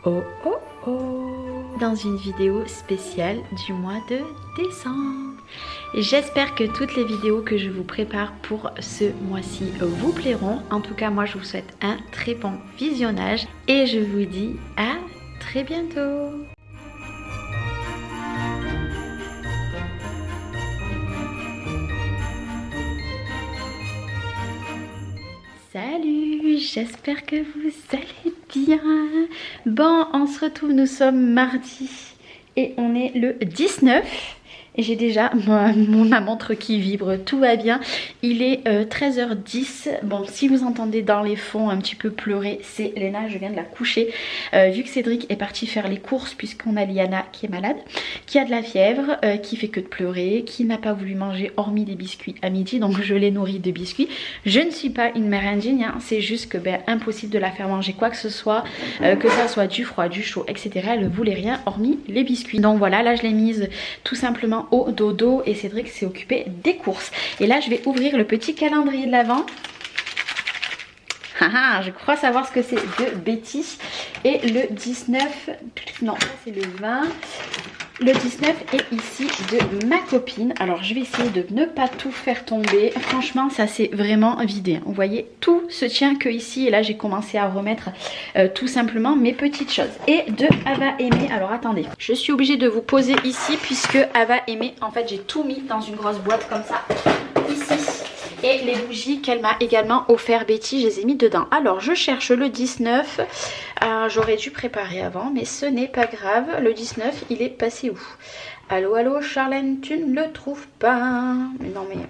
Oh oh oh, dans une vidéo spéciale du mois de décembre. J'espère que toutes les vidéos que je vous prépare pour ce mois-ci vous plairont. En tout cas, moi je vous souhaite un très bon visionnage et je vous dis à très bientôt. Salut, j'espère que vous allez bien. Bon, on se retrouve, nous sommes mardi et on est le 19. Et j'ai déjà ma montre qui vibre, tout va bien. Il est 13h10. Bon, si vous entendez dans les fonds un petit peu pleurer, c'est Léna, je viens de la coucher. Vu que Cédric est parti faire les courses, puisqu'on a Liana qui est malade, qui a de la fièvre, qui fait que de pleurer, qui n'a pas voulu manger hormis des biscuits à midi, donc je l'ai nourrie de biscuits. Je ne suis pas une mère indigne, hein, c'est juste que impossible de la faire manger quoi que ce soit, que ça soit du froid, du chaud, etc. Elle ne voulait rien hormis les biscuits. Donc voilà, là je l'ai mise tout simplement au dodo et Cédric s'est occupé des courses. Et là je vais ouvrir le petit calendrier de l'Avent. Je crois savoir ce que c'est de Betty. Et le 19, non ça c'est le 20. Le 19 est ici de ma copine. Alors je vais essayer de ne pas tout faire tomber. Franchement ça s'est vraiment vidé. Vous voyez, tout se tient que ici. Et là j'ai commencé à remettre tout simplement mes petites choses. Et de Ava Aimée. Alors attendez, je suis obligée de vous poser ici puisque Ava Aimée, en fait j'ai tout mis dans une grosse boîte comme ça. Ici. Et les bougies qu'elle m'a également offert Betty, je les ai mis dedans. Alors je cherche le 19. J'aurais dû préparer avant, mais ce n'est pas grave. Le 19, il est passé où? Allô, allô, Charlène, tu ne le trouves pas? Mais non, mais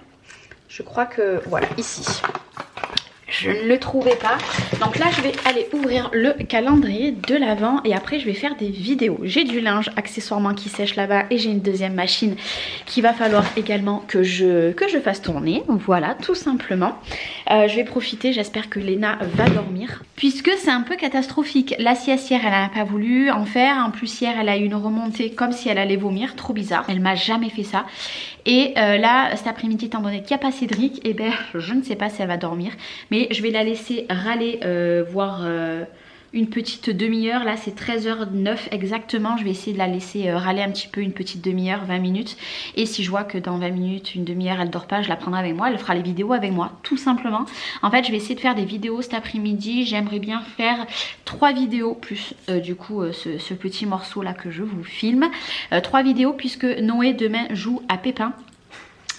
je crois que... Voilà, ici. Je ne le trouvais pas. Donc là, je vais aller ouvrir le calendrier de l'Avent et après, je vais faire des vidéos. J'ai du linge accessoirement qui sèche là-bas et j'ai une deuxième machine qu'il va falloir également que je fasse tourner. Voilà, tout simplement. Je vais profiter. J'espère que Léna va dormir puisque c'est un peu catastrophique. La sieste hier, elle n'a pas voulu en faire. En plus, hier, elle a eu une remontée comme si elle allait vomir. Trop bizarre. Elle m'a jamais fait ça. Et là, cet après-midi, étant donné qu'il n'y a pas Cédric, eh ben, je ne sais pas si elle va dormir. Mais je vais la laisser râler, voire une petite demi-heure. Là, c'est 13h09 exactement. Je vais essayer de la laisser râler un petit peu, une petite demi-heure, 20 minutes. Et si je vois que dans 20 minutes, une demi-heure, elle dort pas, je la prendrai avec moi. Elle fera les vidéos avec moi, tout simplement. En fait, je vais essayer de faire des vidéos cet après-midi. J'aimerais bien faire 3 vidéos plus, du coup, ce petit morceau-là que je vous filme. 3 vidéos puisque Noé, demain, joue à Pépin.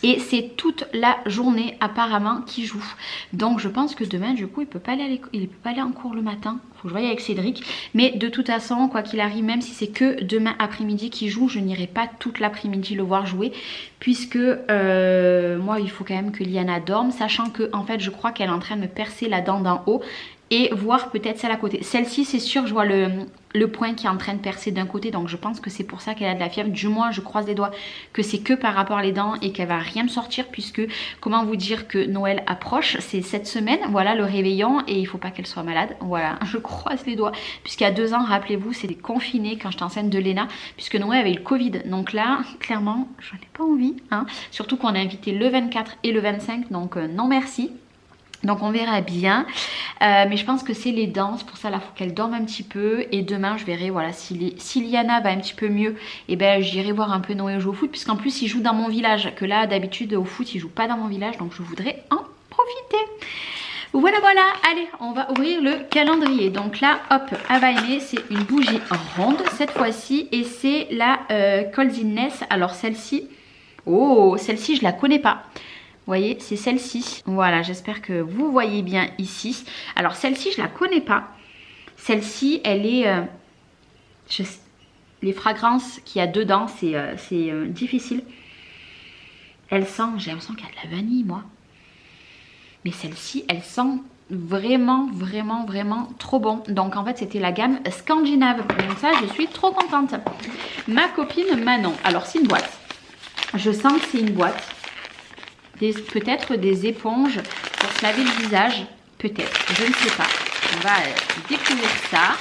Et c'est toute la journée apparemment qu'il joue. Donc je pense que demain du coup il peut pas aller en cours le matin. Faut que je voie avec Cédric. Mais de toute façon, quoi qu'il arrive, même si c'est que demain après-midi qu'il joue, je n'irai pas toute l'après-midi le voir jouer. Puisque moi il faut quand même que Liana dorme. Sachant que en fait je crois qu'elle est en train de me percer la dent d'en haut. Et voir peut-être celle à côté. Celle-ci c'est sûr, je vois le point qui est en train de percer d'un côté. Donc je pense que c'est pour ça qu'elle a de la fièvre. Du moins je croise les doigts que c'est que par rapport aux dents et qu'elle va rien me sortir. Puisque comment vous dire que Noël approche. C'est cette semaine, voilà le réveillon. Et il faut pas qu'elle soit malade. Voilà, je croise les doigts. Puisqu'il y a 2 ans, rappelez-vous, c'était confiné quand j'étais enceinte de Léna. Puisque Noël avait le Covid. Donc là, clairement, j'en ai pas envie. Hein. Surtout qu'on a invité le 24 et le 25. Donc non merci. Donc on verra bien, mais je pense que c'est les dents, c'est pour ça là faut qu'elle dorme un petit peu. Et demain je verrai, voilà, si Liana va un petit peu mieux, et ben j'irai voir un peu Noé jouer au foot. Puisqu'en plus il joue dans mon village, que là d'habitude au foot il joue pas dans mon village. Donc je voudrais en profiter. Voilà, voilà, allez, on va ouvrir le calendrier. Donc là, hop, Ava Aimée, c'est une bougie ronde cette fois-ci. Et c'est la Coldiness. Alors celle-ci, oh, celle-ci je la connais pas. Vous voyez, c'est celle-ci. Voilà, j'espère que vous voyez bien ici. Alors celle-ci, je la connais pas. Celle-ci, elle est... les fragrances qu'il y a dedans, c'est difficile. Elle sent... J'ai l'impression qu'il y a de la vanille, moi. Mais celle-ci, elle sent vraiment, vraiment, vraiment trop bon. Donc en fait, c'était la gamme scandinave. Donc ça, je suis trop contente. Ma copine Manon. Alors, c'est une boîte. Je sens que c'est une boîte. Peut-être des éponges pour se laver le visage, peut-être, je ne sais pas. On va découvrir ça.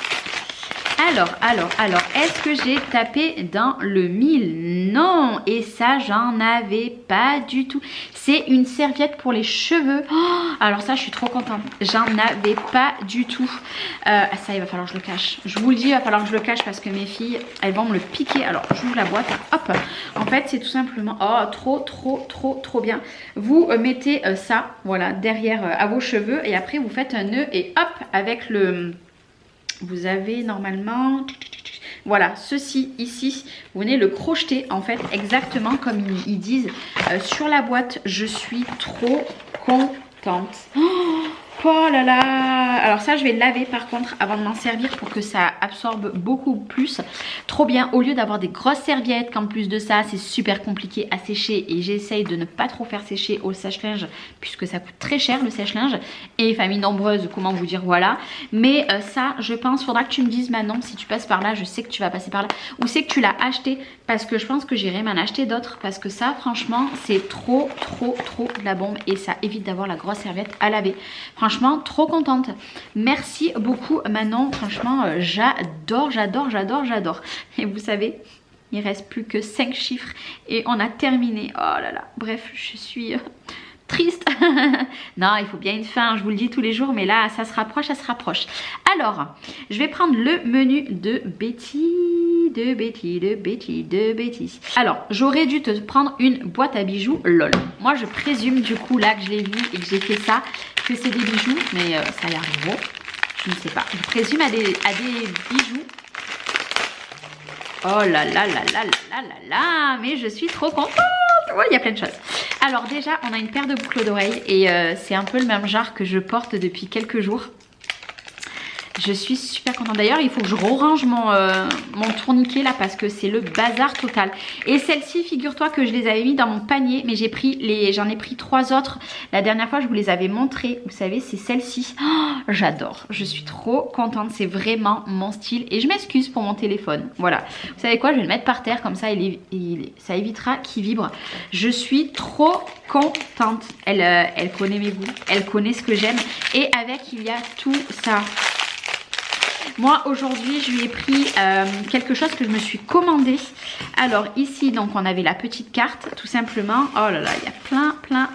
Alors, est-ce que j'ai tapé dans le mille? Non, et ça, j'en avais pas du tout. C'est une serviette pour les cheveux. Oh, alors ça, je suis trop contente. J'en avais pas du tout. Ça, il va falloir que je le cache. Je vous le dis, il va falloir que je le cache parce que mes filles, elles vont me le piquer. Alors, j'ouvre la boîte. Hop. En fait, c'est tout simplement... Oh, trop bien. Vous mettez ça, voilà, derrière à vos cheveux. Et après, vous faites un nœud et hop, avec le... Vous avez normalement, voilà, ceci ici, vous venez le crocheter en fait exactement comme ils disent sur la boîte. Je suis trop contente. Oh là là. Alors ça, je vais le laver par contre avant de m'en servir pour que ça absorbe beaucoup plus. Trop bien, au lieu d'avoir des grosses serviettes, qu'en plus de ça, c'est super compliqué à sécher. Et j'essaye de ne pas trop faire sécher au sèche-linge puisque ça coûte très cher le sèche-linge. Et famille nombreuse, comment vous dire, voilà. Mais ça, je pense, faudra que tu me dises maintenant si tu passes par là. Je sais que tu vas passer par là. Ou c'est que tu l'as acheté parce que je pense que j'irai m'en acheter d'autres. Parce que ça, franchement, c'est trop de la bombe. Et ça évite d'avoir la grosse serviette à laver. Franchement, trop contente. Merci beaucoup Manon. Franchement, j'adore. Et vous savez, il reste plus que 5 chiffres et on a terminé. Oh là là. Bref, je suis triste. Non, il faut bien une fin. Je vous le dis tous les jours, mais là, ça se rapproche. Alors, je vais prendre le menu de Betty. Alors, j'aurais dû te prendre une boîte à bijoux lol. Moi, je présume du coup là que je l'ai vu et que j'ai fait ça, que c'est des bijoux, mais ça y arrive. Je ne sais pas. Je présume à des bijoux. Oh là là, mais je suis trop contente. Ouais, il y a plein de choses. Alors déjà, on a une paire de boucles d'oreilles et c'est un peu le même genre que je porte depuis quelques jours. Je suis super contente. D'ailleurs, il faut que je range mon tourniquet là parce que c'est le bazar total. Et celles-ci, figure-toi que je les avais mis dans mon panier, mais j'en ai pris 3 autres. La dernière fois, je vous les avais montrées. Vous savez, c'est celle-ci. Oh, j'adore. Je suis trop contente. C'est vraiment mon style. Et je m'excuse pour mon téléphone. Voilà. Vous savez quoi? Je vais le mettre par terre comme ça. Ça évitera qu'il vibre. Je suis trop contente. Elle connaît mes goûts. Elle connaît ce que j'aime. Et avec, il y a tout ça. Moi aujourd'hui je lui ai pris quelque chose que je me suis commandé. Alors ici donc on avait la petite carte tout simplement. Oh là là, il y a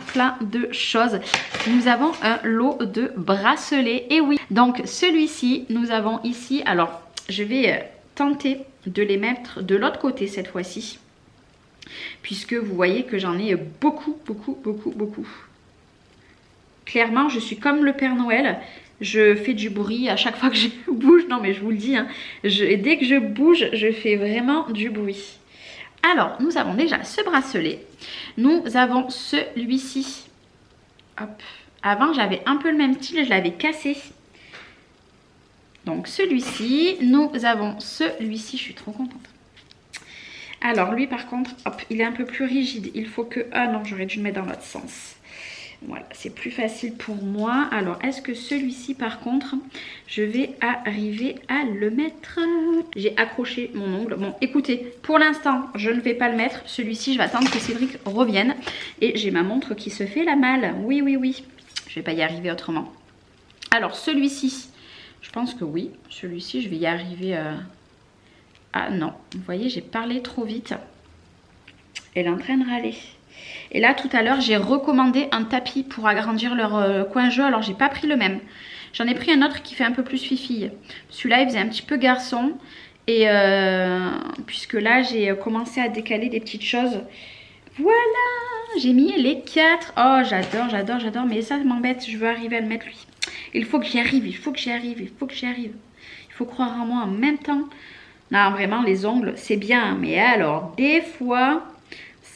plein de choses. Nous avons un lot de bracelets. Et oui, donc celui-ci nous avons ici. Alors je vais tenter de les mettre de l'autre côté cette fois-ci. Puisque vous voyez que j'en ai beaucoup. Clairement je suis comme le Père Noël. Je fais du bruit à chaque fois que je bouge. Non mais je vous le dis, hein, dès que je bouge, je fais vraiment du bruit. Alors, nous avons déjà ce bracelet. Nous avons celui-ci. Hop. Avant, j'avais un peu le même style, je l'avais cassé. Donc celui-ci. Nous avons celui-ci, je suis trop contente. Alors lui par contre, hop, il est un peu plus rigide. Il faut que... Ah non, j'aurais dû le mettre dans l'autre sens. Voilà, c'est plus facile pour moi. Alors, est-ce que celui-ci, par contre, je vais arriver à le mettre? J'ai accroché mon ongle. Bon, écoutez, pour l'instant, je ne vais pas le mettre. Celui-ci, je vais attendre que Cédric revienne. Et j'ai ma montre qui se fait la malle. Oui. Je vais pas y arriver autrement. Alors, celui-ci, je pense que oui. Celui-ci, je vais y arriver... Ah non, vous voyez, j'ai parlé trop vite. Elle est en train de râler. Et là tout à l'heure j'ai recommandé un tapis pour agrandir leur coin jeu. Alors j'ai pas pris le même. J'en ai pris un autre qui fait un peu plus fifille. Celui-là il faisait un petit peu garçon. Et puisque là j'ai commencé à décaler des petites choses. Voilà, j'ai mis les 4. Oh j'adore. Mais ça m'embête, je veux arriver à le mettre lui. Il faut que j'y arrive, il faut croire en moi en même temps. Non vraiment les ongles c'est bien. Mais alors des fois...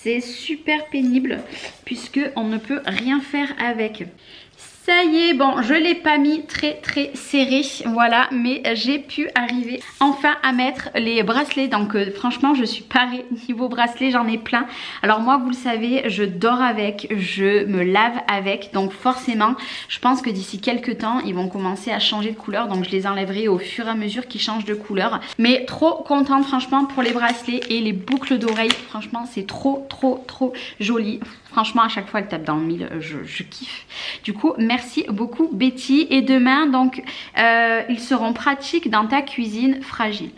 c'est super pénible puisque on ne peut rien faire avec. Ça y est, bon, je ne l'ai pas mis très serré, voilà, mais j'ai pu arriver enfin à mettre les bracelets. Donc franchement, je suis parée niveau bracelet, j'en ai plein. Alors moi, vous le savez, je dors avec, je me lave avec. Donc forcément, je pense que d'ici quelques temps, ils vont commencer à changer de couleur. Donc je les enlèverai au fur et à mesure qu'ils changent de couleur. Mais trop contente franchement pour les bracelets et les boucles d'oreilles. Franchement, c'est trop joli. Franchement, à chaque fois, elle tape dans le mille. Je kiffe. Du coup, merci beaucoup, Betty. Et demain, donc, ils seront pratiques dans ta cuisine fragile.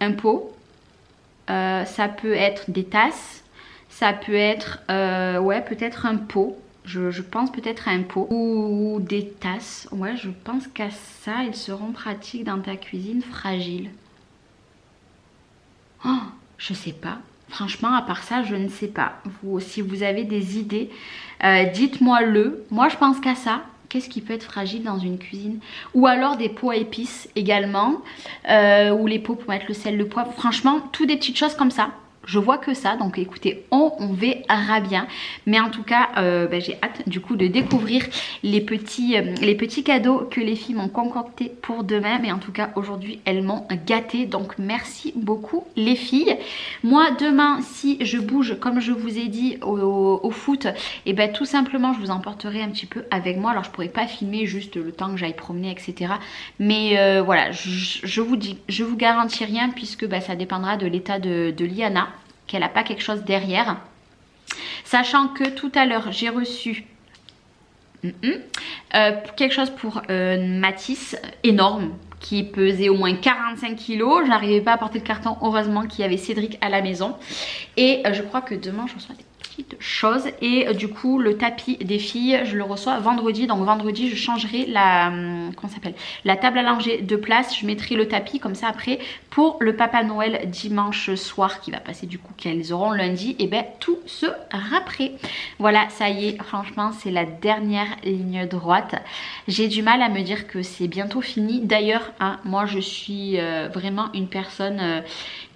Un pot. Ça peut être des tasses. Ça peut être, ouais, peut-être un pot. Je pense peut-être à un pot ou des tasses. Ouais, je pense qu'à ça, ils seront pratiques dans ta cuisine fragile. Oh, je sais pas. Franchement, à part ça, je ne sais pas. Vous, si vous avez des idées, dites-moi-le. Moi, je pense qu'à ça. Qu'est-ce qui peut être fragile dans une cuisine? Ou alors des pots à épices également. Ou les pots pour mettre le sel, le poivre. Franchement, toutes des petites choses comme ça. Je vois que ça, donc écoutez, on verra bien. Mais en tout cas, j'ai hâte du coup de découvrir les petits cadeaux que les filles m'ont concoctés pour demain. Mais en tout cas, aujourd'hui, elles m'ont gâtée. Donc merci beaucoup les filles. Moi, demain, si je bouge, comme je vous ai dit, au foot, et ben tout simplement, je vous emporterai un petit peu avec moi. Alors, je pourrais pas filmer juste le temps que j'aille promener, etc. Mais voilà, je vous dis, je vous garantis rien puisque ça dépendra de l'état de Liana, qu'elle n'a pas quelque chose derrière. Sachant que tout à l'heure, j'ai reçu quelque chose pour Matisse, énorme, qui pesait au moins 45 kg. J'arrivais pas à porter le carton, heureusement qu'il y avait Cédric à la maison. Et je crois que demain, je reçois des petites choses. Et du coup, le tapis des filles, je le reçois vendredi. Donc vendredi, je changerai la, comment ça s'appelle, la table à langer de place. Je mettrai le tapis comme ça après pour le Papa Noël dimanche soir qui va passer du coup qu'elles auront lundi. Et ben tout sera prêt. Voilà, ça y est, franchement, c'est la dernière ligne droite. J'ai du mal à me dire que c'est bientôt fini. D'ailleurs, hein, moi je suis vraiment une personne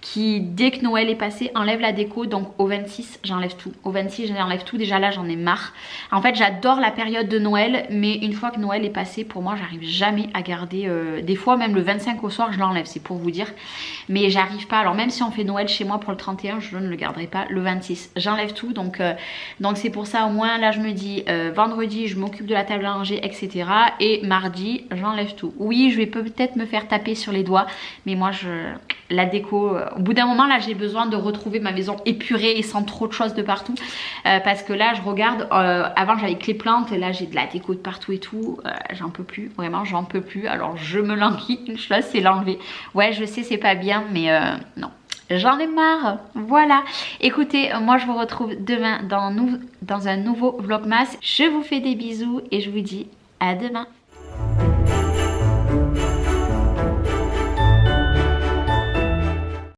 qui, dès que Noël est passé, enlève la déco. Donc au 26, j'enlève tout. Au 26, j'enlève tout. Déjà là, j'en ai marre. En fait, j'adore la période de Noël, mais une fois que Noël est passé, pour moi, j'arrive jamais à garder. Des fois, même le 25 au soir, je l'enlève, c'est pour vous dire. Mais j'arrive pas. Alors même si on fait Noël chez moi pour le 31, je ne le garderai pas le 26. J'enlève tout. Donc c'est pour ça, au moins, là, je me dis, vendredi, je m'occupe de la table à langer, etc. Et mardi, j'enlève tout. Oui, je vais peut-être me faire taper sur les doigts, mais moi, la déco, au bout d'un moment là j'ai besoin de retrouver ma maison épurée et sans trop de choses de partout, parce que là je regarde, avant j'avais que les plantes, là j'ai de la déco de partout et tout, j'en peux plus, vraiment j'en peux plus. Alors je me languis, une chose c'est l'enlever. Ouais, je sais, c'est pas bien, mais non, j'en ai marre. Voilà, écoutez, moi je vous retrouve demain dans un nouveau vlogmas. Je vous fais des bisous et je vous dis à demain.